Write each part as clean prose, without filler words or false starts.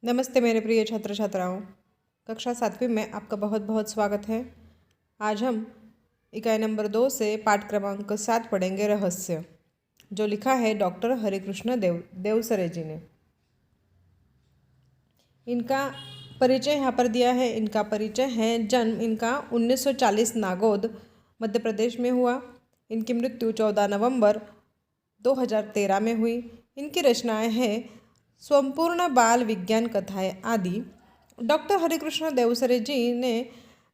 नमस्ते मेरे प्रिय छात्र छात्राओं। कक्षा 7वीं में आपका बहुत बहुत स्वागत है। आज हम इकाई नंबर 2 से पाठ क्रमांक 7 पढ़ेंगे, रहस्य, जो लिखा है डॉक्टर हरिकृष्ण देवसरे जी ने। इनका परिचय यहाँ पर दिया है। इनका परिचय है, जन्म इनका 1940 नागौद मध्य प्रदेश में हुआ। इनकी मृत्यु 14 नवंबर 2013 में हुई। इनकी रचनाएं हैं संपूर्ण बाल विज्ञान कथाएं आदि। डॉक्टर हरिकृष्ण देवसरे जी ने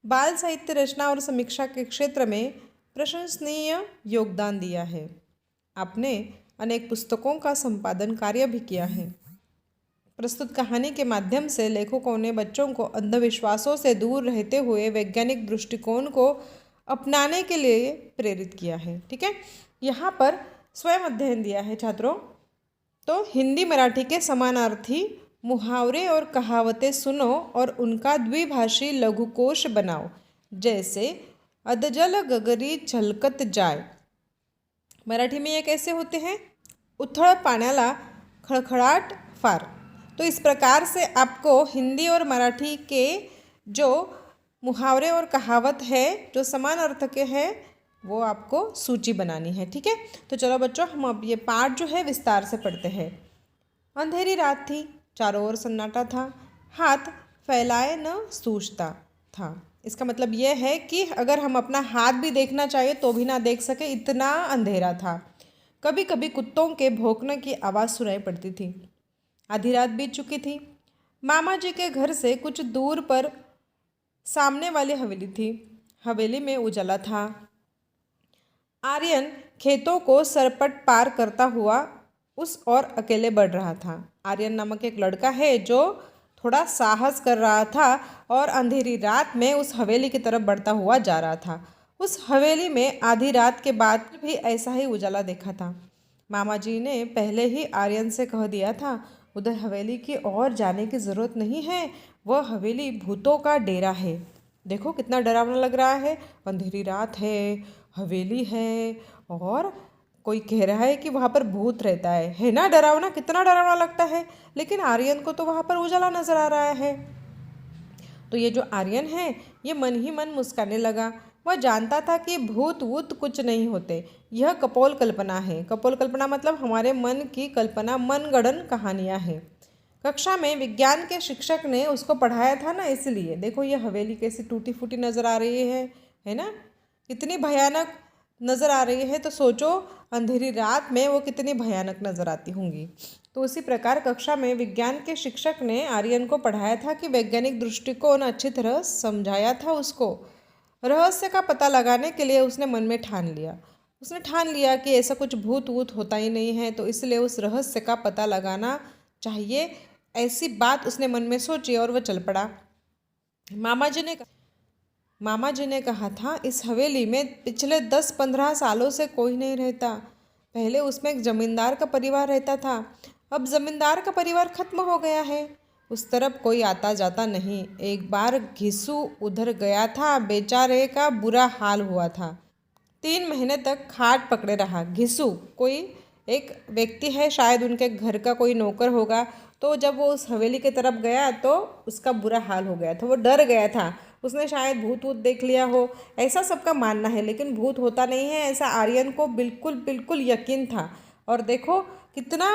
बाल साहित्य रचना और समीक्षा के क्षेत्र में प्रशंसनीय योगदान दिया है। आपने अनेक पुस्तकों का संपादन कार्य भी किया है। प्रस्तुत कहानी के माध्यम से लेखकों ने बच्चों को अंधविश्वासों से दूर रहते हुए वैज्ञानिक दृष्टिकोण को अपनाने के लिए प्रेरित किया है। ठीक है, यहाँ पर स्वयं अध्ययन दिया है छात्रों। तो हिंदी मराठी के समानार्थी मुहावरे और कहावतें सुनो और उनका द्विभाषी लघुकोश बनाओ। जैसे अधजल गगरी छलकत जाय। मराठी में ये कैसे होते हैं? उथळ पाण्याला खळखळाट फार। तो इस प्रकार से आपको हिंदी और मराठी के जो मुहावरे और कहावत है जो समान अर्थ के हैं वो आपको सूची बनानी है। ठीक है, तो चलो बच्चों, हम अब ये पाठ जो है विस्तार से पढ़ते हैं। अंधेरी रात थी, चारों ओर सन्नाटा था, हाथ फैलाए न सूझता था। इसका मतलब यह है कि अगर हम अपना हाथ भी देखना चाहिए तो भी ना देख सके, इतना अंधेरा था। कभी कभी कुत्तों के भौंकने की आवाज़ सुनाई पड़ती थी। आधी रात बीत चुकी थी। मामा जी के घर से कुछ दूर पर सामने वाली हवेली थी। हवेली में उजाला था। आर्यन खेतों को सरपट पार करता हुआ उस ओर अकेले बढ़ रहा था। आर्यन नामक एक लड़का है जो थोड़ा साहस कर रहा था और अंधेरी रात में उस हवेली की तरफ बढ़ता हुआ जा रहा था। उस हवेली में आधी रात के बाद भी ऐसा ही उजाला देखा था। मामा जी ने पहले ही आर्यन से कह दिया था, उधर हवेली की ओर जाने की ज़रूरत नहीं है, वह हवेली भूतों का डेरा है। देखो कितना डरावना लग रहा है। अंधेरी रात है, हवेली है और कोई कह रहा है कि वहाँ पर भूत रहता है ना? डरावना, कितना डरावना लगता है। लेकिन आर्यन को तो वहाँ पर उजाला नजर आ रहा है। तो ये जो आर्यन है ये मन ही मन मुस्काने लगा। वह जानता था कि भूत वूत कुछ नहीं होते, यह कपोल कल्पना है। कपोल कल्पना मतलब हमारे मन की कल्पना, मनगढ़ंत कहानियाँ हैं। कक्षा में विज्ञान के शिक्षक ने उसको पढ़ाया था ना, इसलिए। देखो ये हवेली कैसी टूटी फूटी नज़र आ रही है ना? कितनी भयानक नज़र आ रही है। तो सोचो अंधेरी रात में वो कितनी भयानक नज़र आती होंगी। तो उसी प्रकार कक्षा में विज्ञान के शिक्षक ने आर्यन को पढ़ाया था कि वैज्ञानिक दृष्टिकोण अच्छी तरह समझाया था उसको। रहस्य का पता लगाने के लिए उसने मन में उसने ठान लिया कि ऐसा कुछ भूत वूत होता ही नहीं है, तो इसलिए उस रहस्य का पता लगाना चाहिए, ऐसी बात उसने मन में सोची और वह चल पड़ा। मामा जी ने कहा था, इस हवेली में पिछले 10-15 सालों से कोई नहीं रहता। पहले उसमें एक जमींदार का परिवार रहता था। अब जमींदार का परिवार खत्म हो गया है। उस तरफ कोई आता जाता नहीं। एक बार घिसू उधर गया था, बेचारे का बुरा हाल हुआ था। 3 महीने तक खाट पकड़े रहा। घिसू कोई एक व्यक्ति है, शायद उनके घर का कोई नौकर होगा। तो जब वो उस हवेली की तरफ गया तो उसका बुरा हाल हो गया था, वो डर गया था। उसने शायद भूत वूत देख लिया हो, ऐसा सबका मानना है। लेकिन भूत होता नहीं है, ऐसा आर्यन को बिल्कुल बिल्कुल यकीन था। और देखो कितना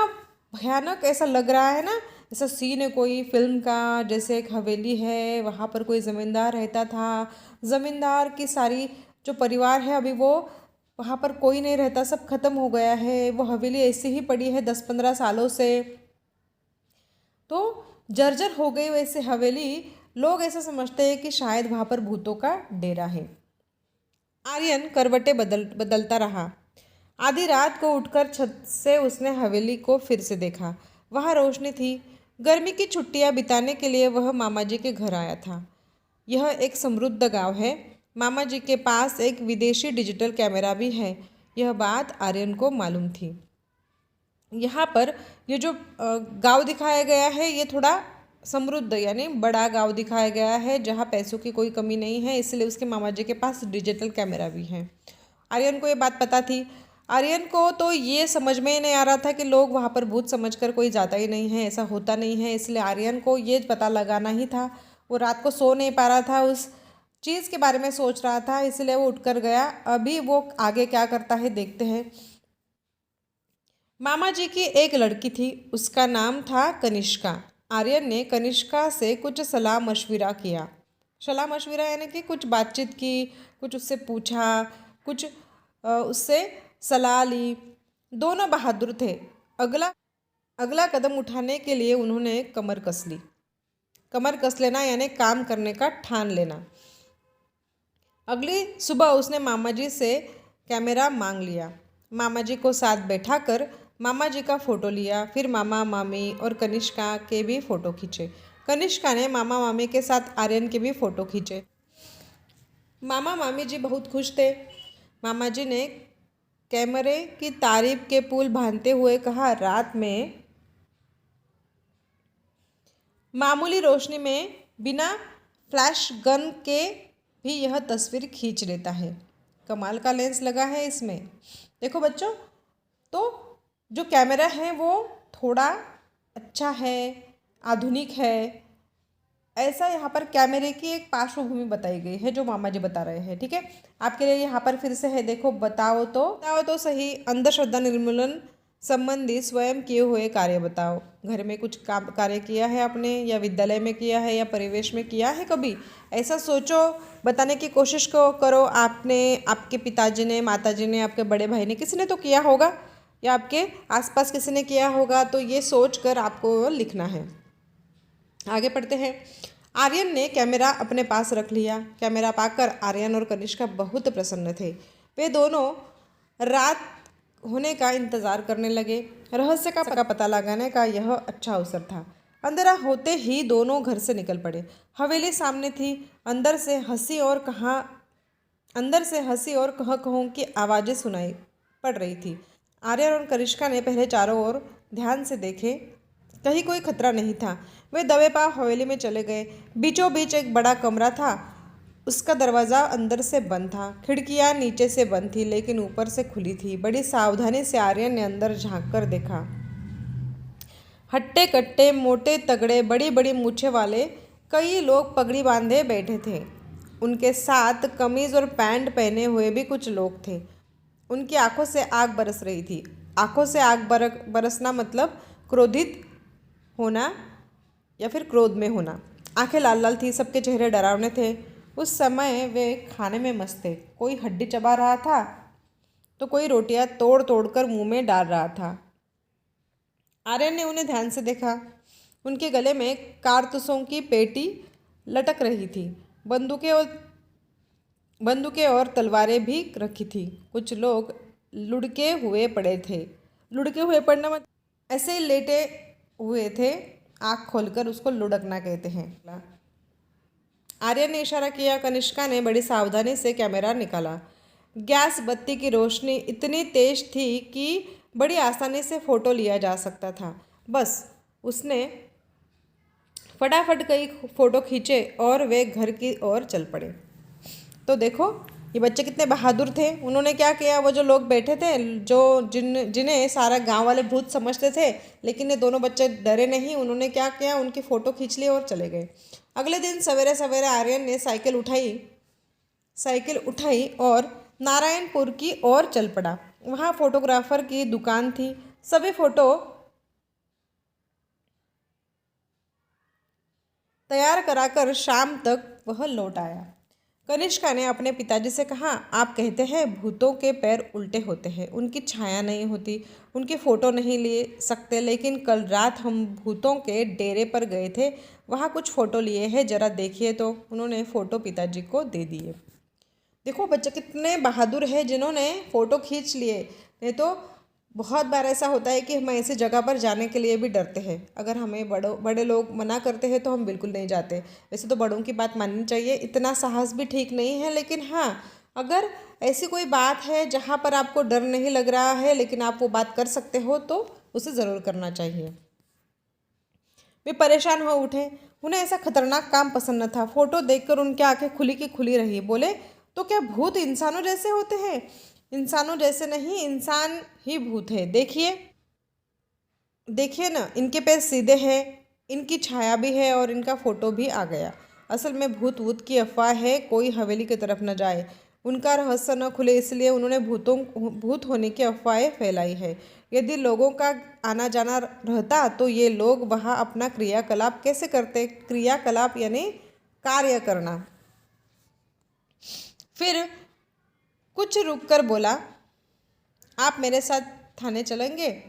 भयानक ऐसा लग रहा है ना, ऐसा सीन है कोई फिल्म का। जैसे एक हवेली है, वहाँ पर कोई ज़मींदार रहता था। ज़मींदार की सारी जो परिवार है, अभी वो वहाँ पर कोई नहीं रहता, सब खत्म हो गया है। वो हवेली ऐसी ही पड़ी है 10-15 सालों से, तो जर्जर हो गई वैसे हवेली। लोग ऐसा समझते हैं कि शायद वहाँ पर भूतों का डेरा है। आर्यन करवटें बदलता रहा। आधी रात को उठकर छत से उसने हवेली को फिर से देखा। वहाँ रोशनी थी। गर्मी की छुट्टियाँ बिताने के लिए वह मामा जी के घर आया था। यह एक समृद्ध गांव है। मामा जी के पास एक विदेशी डिजिटल कैमरा भी है। यह बात आर्यन को मालूम थी। यहाँ पर ये जो गांव दिखाया गया है ये थोड़ा समृद्ध यानी बड़ा गांव दिखाया गया है, जहाँ पैसों की कोई कमी नहीं है, इसलिए उसके मामा जी के पास डिजिटल कैमरा भी है। आर्यन को ये बात पता थी। आर्यन को तो ये समझ में ही नहीं आ रहा था कि लोग वहाँ पर भूत समझकर कोई जाता ही नहीं है, ऐसा होता नहीं है। इसलिए आर्यन को ये पता लगाना ही था। वो रात को सो नहीं पा रहा था, उस चीज़ के बारे में सोच रहा था, इसलिए वो उठकर गया। अभी वो आगे क्या करता है देखते हैं। मामा जी की एक लड़की थी, उसका नाम था कनिष्का। आर्यन ने कनिष्का से कुछ सलाह मशविरा किया। सलाह मशविरा यानी कि कुछ बातचीत की, कुछ उससे पूछा, कुछ उससे सलाह ली। दोनों बहादुर थे। अगला अगला कदम उठाने के लिए उन्होंने कमर कस ली। कमर कस लेना यानी काम करने का ठान लेना। अगली सुबह उसने मामा जी से कैमरा मांग लिया। मामा जी को साथ बैठाकर मामा जी का फ़ोटो लिया। फिर मामा मामी और कनिष्का के भी फ़ोटो खींचे। कनिष्का ने मामा मामी के साथ आर्यन के भी फ़ोटो खींचे। मामा मामी जी बहुत खुश थे। मामा जी ने कैमरे की तारीफ के पुल बांधते हुए कहा, रात में मामूली रोशनी में बिना फ्लैश गन के भी यह तस्वीर खींच लेता है। कमाल का लेंस लगा है इसमें। देखो बच्चों, तो जो कैमरा है वो थोड़ा अच्छा है, आधुनिक है। ऐसा यहाँ पर कैमरे की एक पार्श्वभूमि बताई गई है जो मामा जी बता रहे हैं। ठीक है, आपके लिए यहाँ पर फिर से है, देखो। बताओ तो सही, अंधश्रद्धा निर्मूलन संबंधी स्वयं किए हुए कार्य बताओ। घर में कुछ काम कार्य किया है आपने, या विद्यालय में किया है, या परिवेश में किया है कभी? ऐसा सोचो, बताने की कोशिश करो। आपने, आपके पिताजी ने, माताजी ने, आपके बड़े भाई ने, किसी ने तो किया होगा, या आपके आसपास किसी ने किया होगा। तो ये सोच कर आपको लिखना है। आगे पढ़ते हैं। आर्यन ने कैमरा अपने पास रख लिया। कैमरा पाकर आर्यन और कनिष्का बहुत प्रसन्न थे। वे दोनों रात होने का इंतजार करने लगे। रहस्य का पता लगाने का यह अच्छा अवसर था। अंधेरा होते ही दोनों घर से निकल पड़े। हवेली सामने थी। अंदर से हंसी और कह कहूँ की आवाज़ें सुनाई पड़ रही थी। आर्यन और कनिष्का ने पहले चारों ओर ध्यान से देखे, कहीं कोई खतरा नहीं था। वे दबे पांव हवेली में चले गए। बीचों बीच एक बड़ा कमरा था। उसका दरवाज़ा अंदर से बंद था। खिड़कियां नीचे से बंद थी, लेकिन ऊपर से खुली थी। बड़ी सावधानी से आर्यन ने अंदर झांक कर देखा। हट्टे कट्टे, मोटे तगड़े, बड़ी बड़ी मूछें वाले कई लोग पगड़ी बांधे बैठे थे। उनके साथ कमीज और पैंट पहने हुए भी कुछ लोग थे। उनकी आंखों से आग बरस रही थी। आंखों से आग बरसना मतलब क्रोधित होना या फिर क्रोध में होना। आंखें लाल लाल थी। सबके चेहरे डरावने थे। उस समय वे खाने में मस्त थे। कोई हड्डी चबा रहा था तो कोई रोटियां तोड़ तोड़ कर मुंह में डाल रहा था। आर्यन ने उन्हें ध्यान से देखा। उनके गले में कारतूसों की पेटी लटक रही थी। बंदूकें और तलवारें भी रखी थी। कुछ लोग लुढ़के हुए पड़े थे। लुढ़के हुए पड़ना मतलब ऐसे ही लेटे हुए थे। आँख खोलकर उसको लुढ़कना कहते हैं। आर्यन ने इशारा किया। कनिष्का ने बड़ी सावधानी से कैमरा निकाला। गैस बत्ती की रोशनी इतनी तेज थी कि बड़ी आसानी से फ़ोटो लिया जा सकता था। बस उसने फटाफट कई फ़ोटो खींचे और वे घर की ओर चल पड़े। तो देखो ये बच्चे कितने बहादुर थे। उन्होंने क्या किया, वो जो लोग बैठे थे, जिन्हें सारा गांव वाले भूत समझते थे, लेकिन ये दोनों बच्चे डरे नहीं। उन्होंने क्या किया, उनकी फ़ोटो खींच ली और चले गए। अगले दिन सवेरे सवेरे आर्यन ने साइकिल उठाई और नारायणपुर की ओर चल पड़ा। वहाँ फोटोग्राफर की दुकान थी। सभी फ़ोटो तैयार कराकर शाम तक वह लौट आया। कनिष्का ने अपने पिताजी से कहा, आप कहते हैं भूतों के पैर उल्टे होते हैं, उनकी छाया नहीं होती, उनकी फ़ोटो नहीं ले सकते, लेकिन कल रात हम भूतों के डेरे पर गए थे, वहाँ कुछ फ़ोटो लिए हैं, ज़रा देखिए। तो उन्होंने फ़ोटो पिताजी को दे दिए। देखो बच्चे कितने बहादुर हैं जिन्होंने फ़ोटो खींच लिए। नहीं तो बहुत बार ऐसा होता है कि हम ऐसी जगह पर जाने के लिए भी डरते हैं। अगर हमें बड़े लोग मना करते हैं तो हम बिल्कुल नहीं जाते। वैसे तो बड़ों की बात माननी चाहिए, इतना साहस भी ठीक नहीं है, लेकिन हाँ, अगर ऐसी कोई बात है जहाँ पर आपको डर नहीं लग रहा है लेकिन आप वो बात कर सकते हो तो उसे ज़रूर करना चाहिए। वे परेशान हो उठे। उन्हें ऐसा खतरनाक काम पसंद न था। फ़ोटो देखकर उनकी आंखें खुली की खुली रही। बोले, तो क्या भूत इंसानों जैसे होते हैं? इंसानों जैसे नहीं, इंसान ही भूत है। देखिए देखिए ना, इनके पैर सीधे हैं, इनकी छाया भी है और इनका फोटो भी आ गया। असल में भूत वूत की अफवाह है, कोई हवेली की तरफ न जाए, उनका रहस्य न खुले, इसलिए उन्होंने भूत होने की अफवाहें फैलाई है। यदि लोगों का आना जाना रहता तो ये लोग वहाँ अपना क्रियाकलाप कैसे करते? क्रियाकलाप यानी कार्य करना। फिर कुछ रुककर बोला, आप मेरे साथ थाने चलेंगे?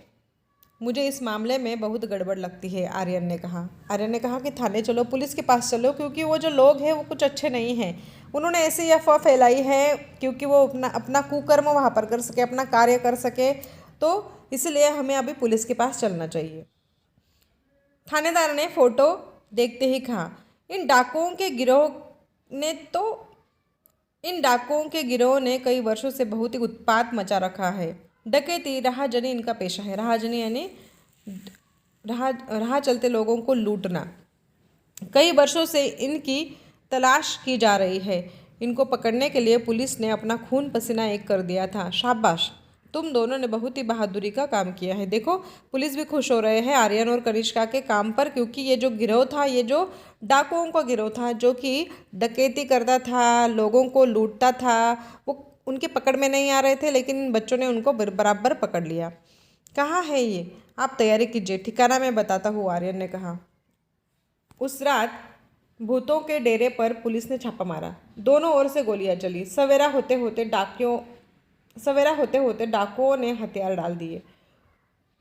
मुझे इस मामले में बहुत गड़बड़ लगती है, आर्यन ने कहा। आर्यन ने कहा कि थाने चलो, पुलिस के पास चलो, क्योंकि वो जो लोग हैं वो कुछ अच्छे नहीं हैं। उन्होंने ऐसी अफवाह फैलाई है क्योंकि वो अपना अपना कुकर्म वहाँ पर कर सके, अपना कार्य कर सके, तो इसलिए हमें अभी पुलिस के पास चलना चाहिए। थानेदार ने फोटो देखते ही कहा, इन डाकुओं के गिरोह ने कई वर्षों से बहुत ही उत्पात मचा रखा है। डकैती, राहजनी इनका पेशा है। राहजनी यानी राह चलते लोगों को लूटना। कई वर्षों से इनकी तलाश की जा रही है। इनको पकड़ने के लिए पुलिस ने अपना खून पसीना एक कर दिया था। शाबाश, तुम दोनों ने बहुत ही बहादुरी का काम किया है। देखो, पुलिस भी खुश हो रहे हैं आर्यन और कनिष्का के काम पर, क्योंकि ये जो गिरोह था, ये जो डाकुओं का गिरोह था, जो कि डकैती करता था, लोगों को लूटता था, वो उनके पकड़ में नहीं आ रहे थे, लेकिन बच्चों ने उनको बराबर पकड़ लिया। कहाँ है ये? आप तैयारी कीजिए, ठिकाना मैं बताता हूँ, आर्यन ने कहा। उस रात भूतों के डेरे पर पुलिस ने छापा मारा। दोनों ओर से गोलियां चली। सवेरा होते होते डाकुओं ने हथियार डाल दिए।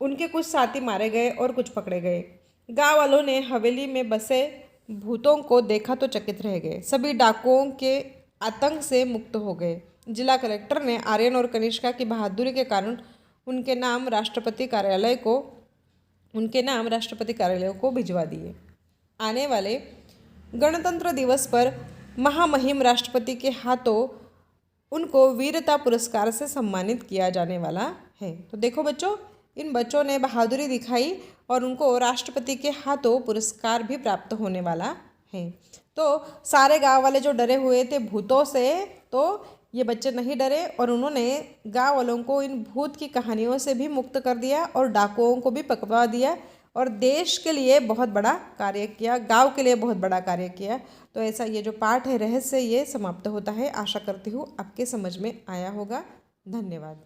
उनके कुछ साथी मारे गए और कुछ पकड़े गए। गांव वालों ने हवेली में बसे भूतों को देखा तो चकित रह गए। सभी डाकुओं के आतंक से मुक्त हो गए। जिला कलेक्टर ने आर्यन और कनिष्का की बहादुरी के कारण उनके नाम राष्ट्रपति कार्यालय को भिजवा दिए। आने वाले गणतंत्र दिवस पर महामहिम राष्ट्रपति के हाथों उनको वीरता पुरस्कार से सम्मानित किया जाने वाला है। तो देखो बच्चों, इन बच्चों ने बहादुरी दिखाई और उनको राष्ट्रपति के हाथों पुरस्कार भी प्राप्त होने वाला है। तो सारे गांव वाले जो डरे हुए थे भूतों से, तो ये बच्चे नहीं डरे और उन्होंने गांव वालों को इन भूत की कहानियों से भी मुक्त कर दिया और डाकुओं को भी पकड़वा दिया और देश के लिए बहुत बड़ा कार्य किया, गांव के लिए बहुत बड़ा कार्य किया। तो ऐसा ये जो पाठ है, रहस्य, ये समाप्त होता है। आशा करती हूँ आपके समझ में आया होगा। धन्यवाद।